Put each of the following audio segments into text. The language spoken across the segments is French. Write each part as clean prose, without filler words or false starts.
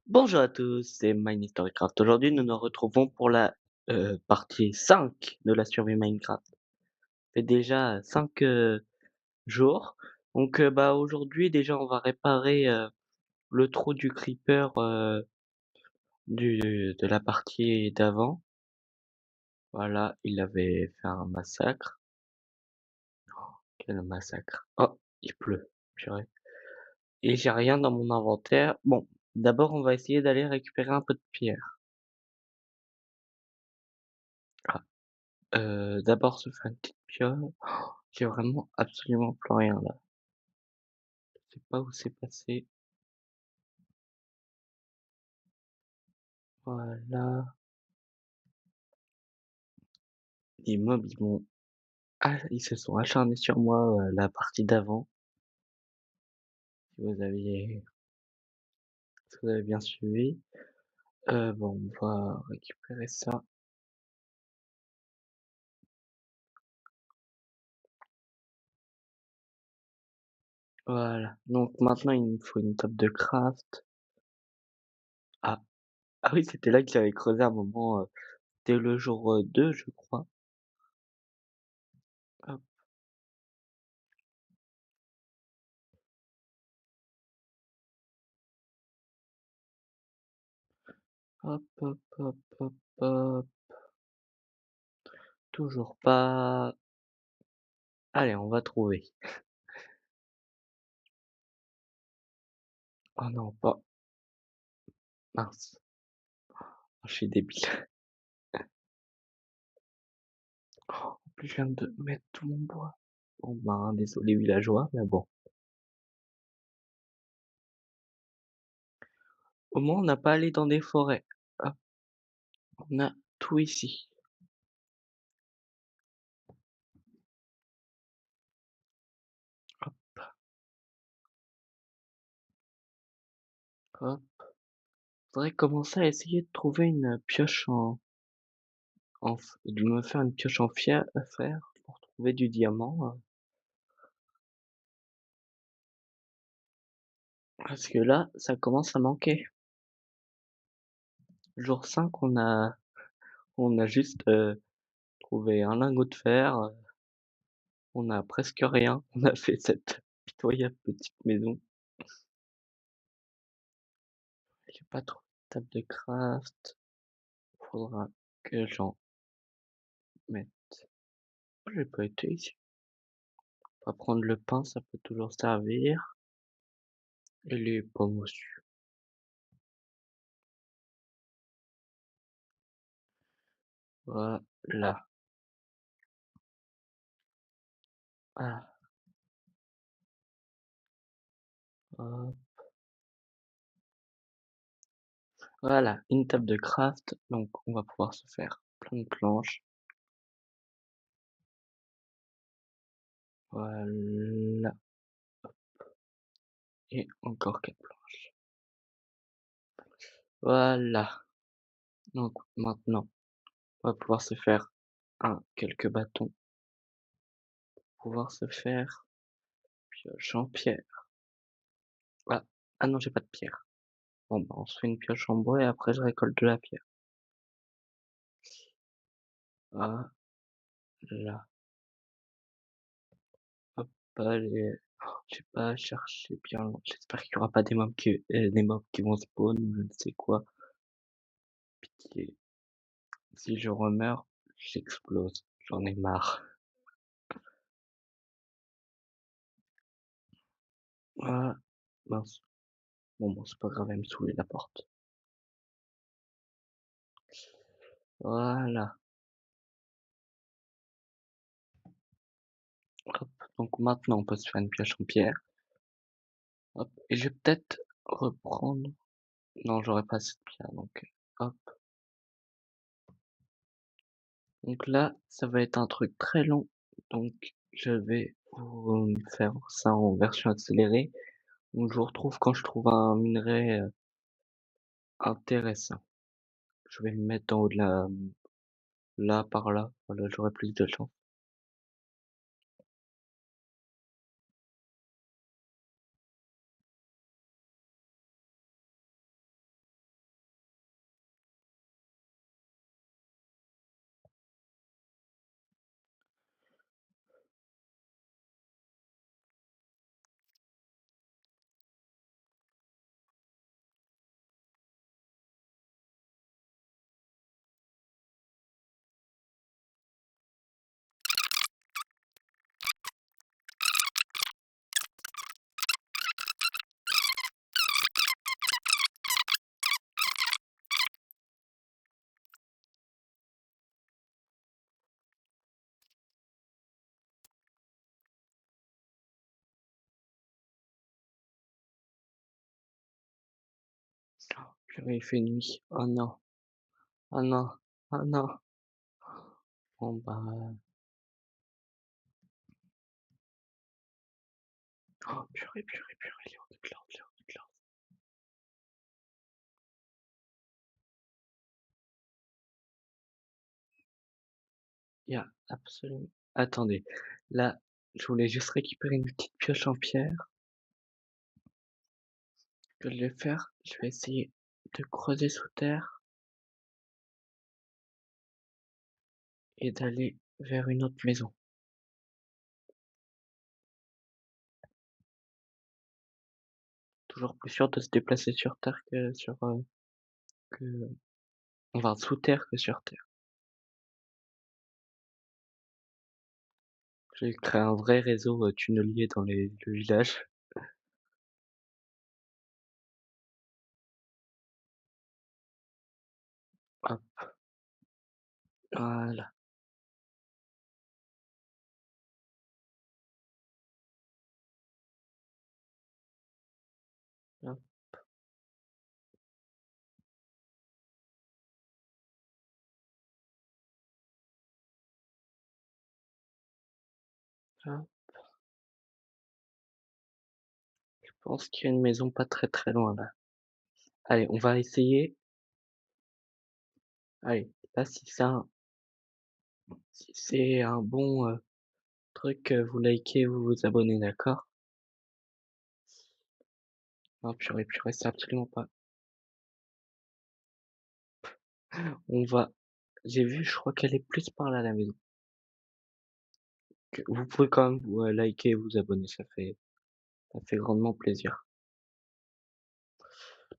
Bonjour à tous, c'est MyHistoryCraft. Aujourd'hui, nous nous retrouvons pour la partie 5 de la survie Minecraft. Ça fait déjà 5 jours. Donc, aujourd'hui, déjà, on va réparer le trou du creeper de la partie d'avant. Voilà, il avait fait un massacre. Quel massacre. Oh, il pleut, purée. Et j'ai rien dans mon inventaire. Bon, d'abord, on va essayer d'aller récupérer un peu de pierre. Ah, d'abord se faire une petite pioche. J'ai vraiment absolument plus rien là. Je sais pas où c'est passé. Voilà. Les mobs, ils se sont acharnés sur moi, la partie d'avant. Si vous aviez si vous avez bien suivi. Bon, on va récupérer ça. Voilà. Donc maintenant, il me faut une table de craft. Ah, ah oui, c'était là que j'avais creusé un moment, dès le jour, 2, je crois. Hop, hop, hop, hop, hop, hop. Toujours pas. Allez, on va trouver. Oh non, pas mince. Je suis débile. En plus, je viens de mettre tout mon bois. Bon, ben, désolé villageois, mais bon. Au moins, on n'a pas allé dans des forêts. Hop, on a tout ici. Hop, hop. Faudrait commencer à essayer de trouver une pioche de me faire une pioche en fer pour trouver du diamant. Parce que là, ça commence à manquer. Jour 5, on a juste trouvé un lingot de fer. On a presque rien. On a fait cette pitoyable petite maison. J'ai pas trop de table de craft. Faudra que j'en mette. J'ai pas été ici. On va prendre le pain, ça peut toujours servir. Et les pommes aussi. Voilà. Ah, hop. Voilà, une table de craft. Donc, on va pouvoir se faire plein de planches. Voilà. Et encore 4 planches. Voilà. Donc, maintenant, on va pouvoir se faire quelques bâtons. Pouvoir se faire pioche en pierre. Ah, ah non, j'ai pas de pierre. Bon, bah, on se fait une pioche en bois et après je récolte de la pierre. Voilà. Hop, allez. J'ai pas cherché bien loin. J'espère qu'il y aura pas des mobs qui vont spawn ou je ne sais quoi. Pitié. Si je remeurs, j'explose. J'en ai marre. Ah, mince. Bon, c'est pas grave, elle me saouler la porte. Voilà. Hop. Donc maintenant, on peut se faire une pioche en pierre. Hop. Et je vais peut-être reprendre. Non, j'aurais pas assez de pierre, donc hop. Donc là, ça va être un truc très long. Donc je vais vous faire ça en version accélérée. Donc je vous retrouve quand je trouve un minerai intéressant. Je vais me mettre en haut de là, par là. Voilà, j'aurai plus de chance. Purée, il fait nuit. Oh non, oh non, oh non. Bon bah, oh purée, purée, purée, Léo Claude, Léo Claude. Il y a absolument attendez, là, je voulais juste récupérer une petite pioche en pierre. Ce que je vais faire, je vais essayer de creuser sous terre et d'aller vers une autre maison. Toujours plus sûr de se déplacer sur terre que sur, que enfin sous terre que sur terre. J'ai créé un vrai réseau, tunnelier dans le village. Hop, voilà, hop, hop. Je pense qu'il y a une maison pas très, très loin là. Allez, on va essayer. Allez, là si c'est un bon, truc, vous likez, vous vous abonnez, d'accord? Non purée, purée, c'est absolument pas on va j'ai vu, je crois qu'elle est plus par là la maison. Que vous pouvez quand même vous, liker et vous abonner, ça fait grandement plaisir.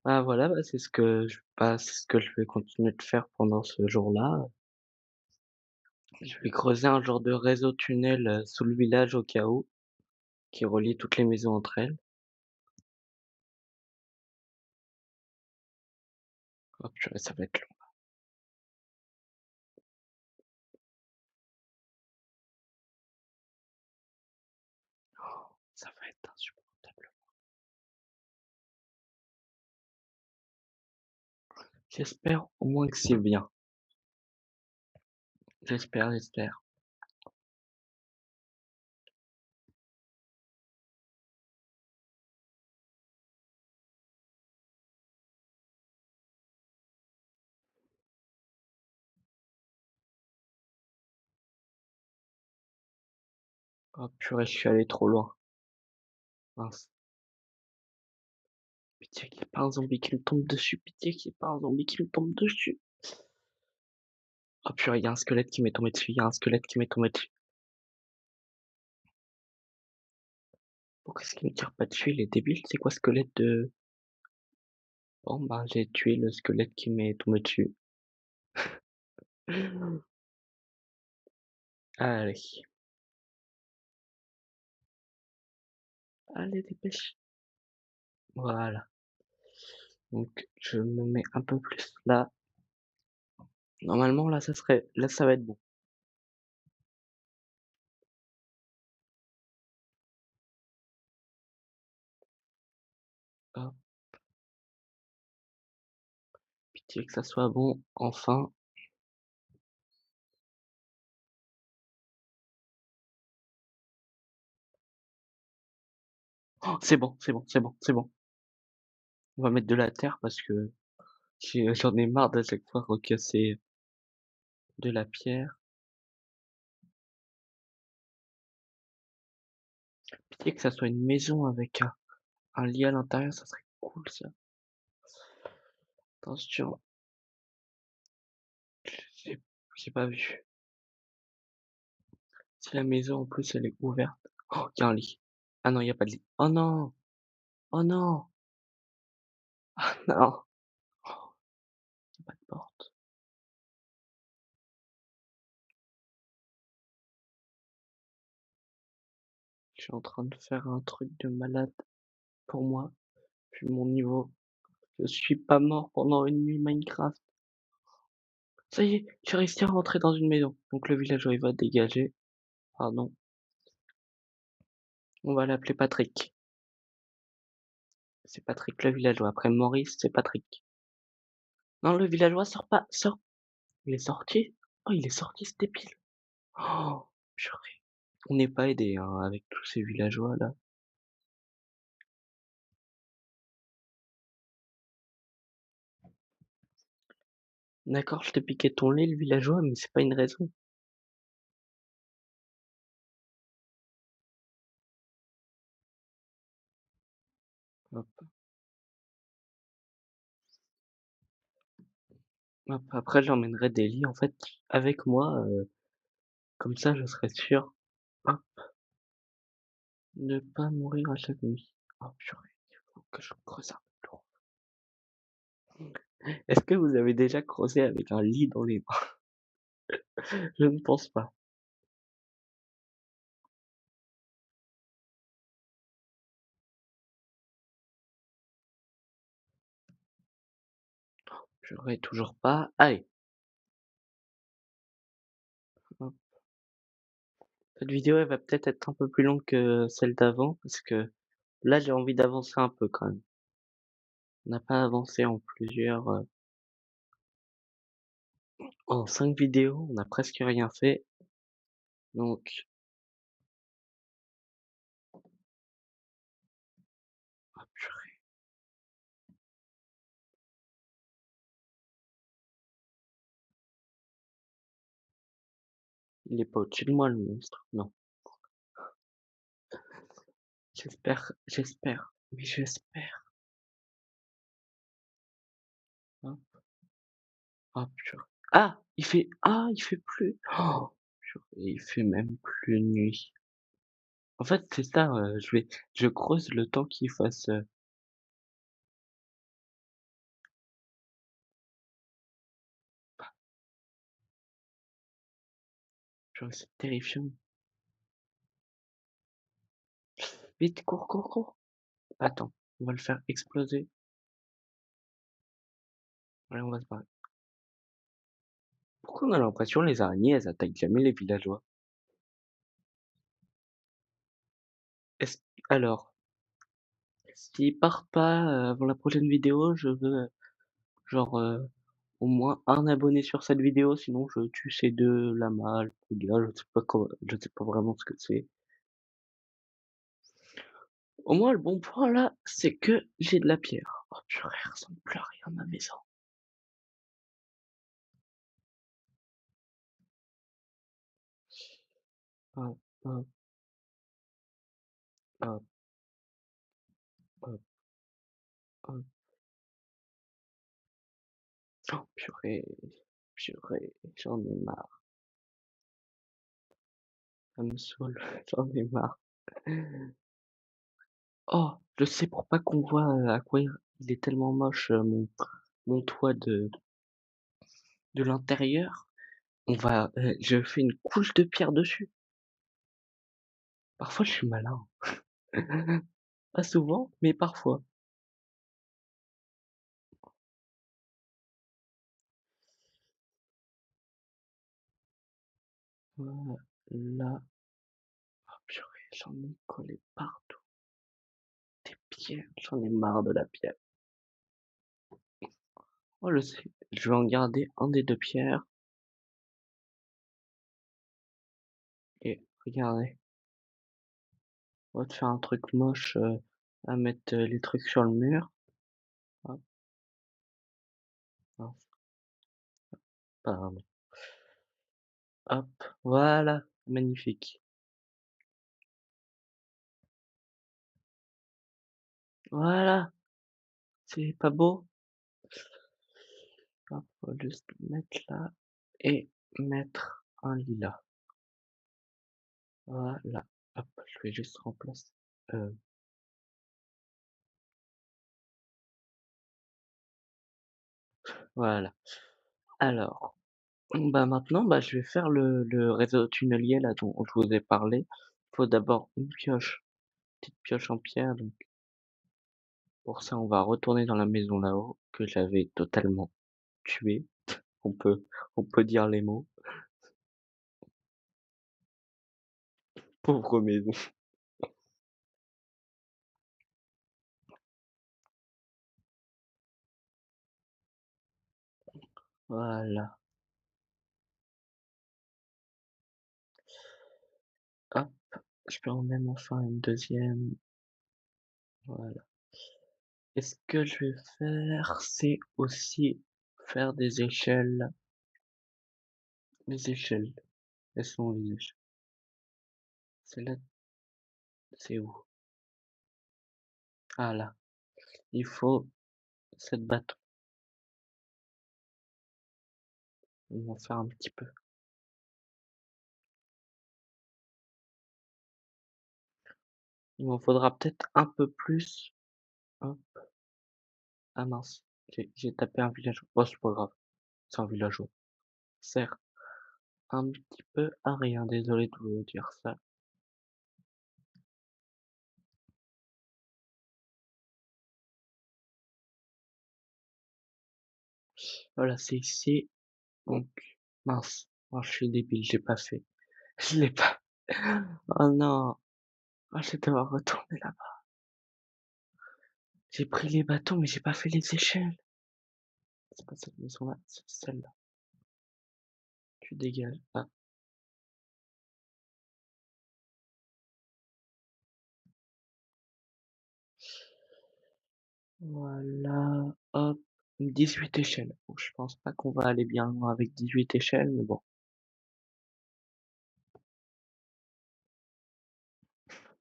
Ah voilà, bah, c'est ce que je vais continuer de faire pendant ce jour-là. Je vais creuser un genre de réseau tunnel, sous le village au cas où, qui relie toutes les maisons entre elles. Oh purée, ça va être long. Ça va être insupportable. J'espère au moins que c'est bien. J'espère, j'espère. Oh purée, je suis allé trop loin. Mince. Pitié qu'il y ait pas un zombie qui me tombe dessus. Pitié qu'il y ait pas un zombie qui me tombe dessus. Oh purée, il y a un squelette qui m'est tombé dessus. Il y a un squelette qui m'est tombé dessus. Pourquoi est-ce qu'il me tire pas dessus? Il est débile. C'est quoi squelette de... Bon bah j'ai tué le squelette qui m'est tombé dessus. Allez. Allez, dépêche. Voilà. Donc je me mets un peu plus là. Normalement là là ça va être bon. Hop, pitié que ça soit bon, enfin. Oh, c'est bon, c'est bon, c'est bon, c'est bon. On va mettre de la terre parce que j'en ai marre d'à chaque fois recasser de la pierre. Pitié que ça soit une maison avec un lit à l'intérieur, ça serait cool ça. Attention, j'ai j'ai pas vu. Si la maison en plus elle est ouverte. Oh, il y a un lit. Ah non, il y a pas de lit. Oh non! Oh non! Ah non! Oh, y a pas de porte. Je suis en train de faire un truc de malade pour moi, vu mon niveau. Je suis pas mort pendant une nuit Minecraft. Ça y est, j'ai réussi à rentrer dans une maison. Donc le villageois il va dégager. Pardon. On va l'appeler Patrick. C'est Patrick le villageois. Après Maurice, c'est Patrick. Non, le villageois sort pas, sort. Il est sorti? Oh, il est sorti ce débile. Oh, purée. On n'est pas aidé hein, avec tous ces villageois là. D'accord, je t'ai piqué ton lait, le villageois, mais c'est pas une raison. Hop, hop. Après, j'emmènerai des lits en fait avec moi, comme ça je serai sûr, hop, ne pas mourir à chaque nuit. Oh purée, il faut que je creuse un peu plus. Est-ce que vous avez déjà creusé avec un lit dans les mains? Je ne pense pas. J'aurais toujours pas. Allez, hop. Cette vidéo, elle va peut-être être un peu plus longue que celle d'avant parce que là, j'ai envie d'avancer un peu quand même. On n'a pas avancé en plusieurs, en 5 vidéos, on a presque rien fait. Donc, ah purée, il est pas au-dessus de moi le monstre. Non. J'espère, mais j'espère. Hop, hop, purée. Il fait plus. Oh, purée, il fait même plus nuit. En fait, c'est ça, je creuse le temps qu'il fasse, purée, c'est terrifiant. Vite, cours, cours, cours. Attends, on va le faire exploser. Allez, on va se barrer. Pourquoi on a l'impression les araignées, elles attaquent jamais les villageois? Est-ce alors, s'ils partent pas, avant la prochaine vidéo, je veux, genre, au moins un abonné sur cette vidéo, sinon je tue ces 2 lamas, le gars, je sais pas vraiment ce que c'est. Au moins le bon point là, c'est que j'ai de la pierre. Oh purée, il ressemble plus à rien ma maison. Hop, hop, hop, hop, hop. Oh purée, purée, j'en ai marre, ça me saoule, j'en ai marre. Oh, je sais pour pas qu'on voit, à quoi il est tellement moche, mon toit de l'intérieur, je fais une couche de pierre dessus. Parfois je suis malin. Pas souvent, mais parfois. Voilà. Oh purée, j'en ai collé partout. Des pierres, j'en ai marre de la pierre. Oh je sais, je vais en garder un des 2 pierres et regardez, on va te faire un truc moche, à mettre, les trucs sur le mur. Hop, mince, pardon. Hop, voilà, magnifique. Voilà, c'est pas beau? Hop, on va juste mettre là et mettre un lilas. Voilà, hop, je vais juste remplacer, heu, voilà. Alors, bah, maintenant, bah, je vais faire le réseau tunnelier là dont je vous ai parlé. Il faut d'abord une pioche, petite pioche en pierre, donc pour ça, on va retourner dans la maison là-haut que j'avais totalement tuée. On peut on peut dire les mots. Pauvre maison. Voilà. Hop, je peux en même en faire une deuxième. Voilà. Et ce que je vais faire, c'est aussi faire des échelles. Les échelles. Elles sont où les échelles? Celle-là, c'est où? Ah là. Il faut 7 bâtons. On va en faire un petit peu. Il m'en faudra peut-être un peu plus. Hop. Ah mince, j'ai tapé un villageois. Oh, c'est pas grave, c'est un villageois. Sert un petit peu à rien, désolé de vous dire ça. Voilà, c'est ici. Donc, mince. Oh, je suis débile, j'ai pas fait. Je l'ai pas. Oh non. Oh, je vais devoir retourner là. J'ai pris les bâtons, mais j'ai pas fait les échelles. C'est pas cette maison-là, c'est celle-là. Tu dégages. Ah, voilà. Hop. 18 échelles. Bon, je pense pas qu'on va aller bien loin avec 18 échelles, mais bon.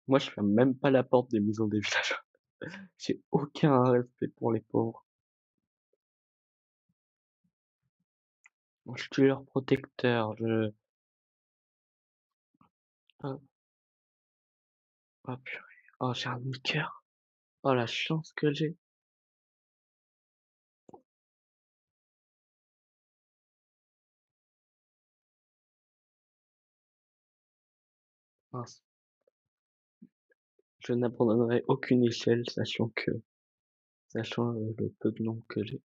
Moi, je ferme même pas la porte des maisons des villageois. J'ai aucun respect pour les pauvres. Moi, je suis leur protecteur. Oh, oh purée. Oh, j'ai un demi-cœur. Oh, la chance que j'ai. Mince. Je n'abandonnerai aucune échelle, sachant le peu de nom que j'ai.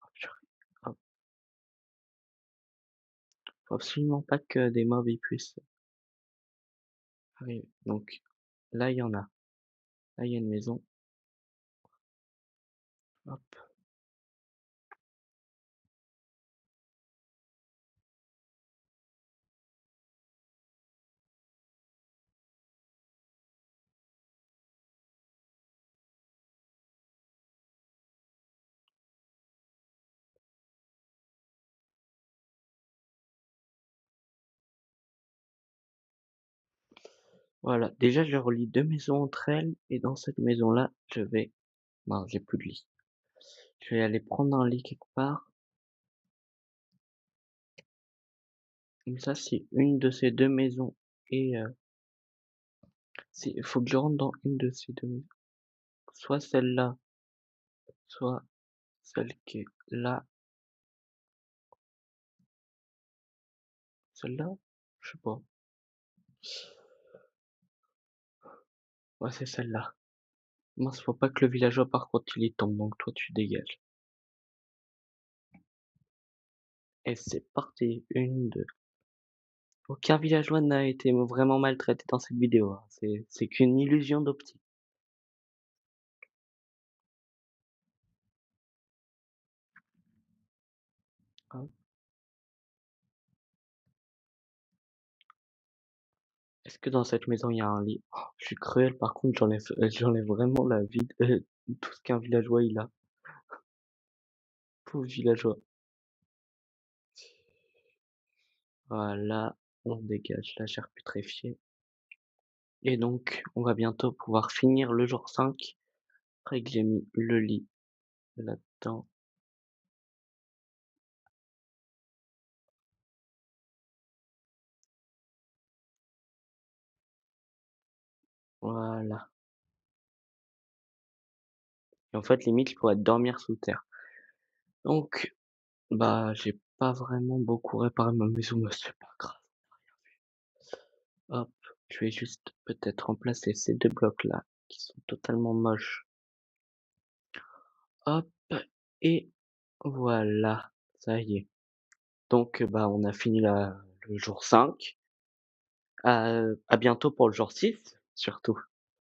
Oh, purée. Oh, faut absolument pas que des mobs y puissent arriver. Donc, là, il y en a. Là, il y a une maison. Hop. Voilà. Déjà, je relie deux maisons entre elles. Et dans cette maison-là, je vais... Non, j'ai plus de lit. Je vais aller prendre un lit quelque part. Comme ça, si une de ces deux maisons est... il faut que je rentre dans une de ces deux maisons. Soit celle-là, soit celle qui est là. Celle-là? Je sais pas. Ouais, c'est celle-là. Mince, faut pas que le villageois par contre il y tombe, donc toi tu dégages. Et c'est parti. Une, deux. Aucun villageois n'a été vraiment maltraité dans cette vidéo, hein. C'est qu'une illusion d'optique. Hop. Est-ce que dans cette maison il y a un lit? Oh, je suis cruel, par contre j'enlève vraiment la vie tout ce qu'un villageois il a. Pauvre villageois. Voilà, on dégage la chair putréfiée. Et donc, on va bientôt pouvoir finir le jour 5. Après que j'ai mis le lit là-dedans. Voilà. Et en fait, limite, je pourrais dormir sous terre. Donc, bah, j'ai pas vraiment beaucoup réparé ma maison, mais c'est pas grave. Hop, je vais juste peut-être remplacer ces deux blocs-là, qui sont totalement moches. Hop, et voilà, ça y est. Donc, bah, on a fini le jour 5. À bientôt pour le jour 6, surtout.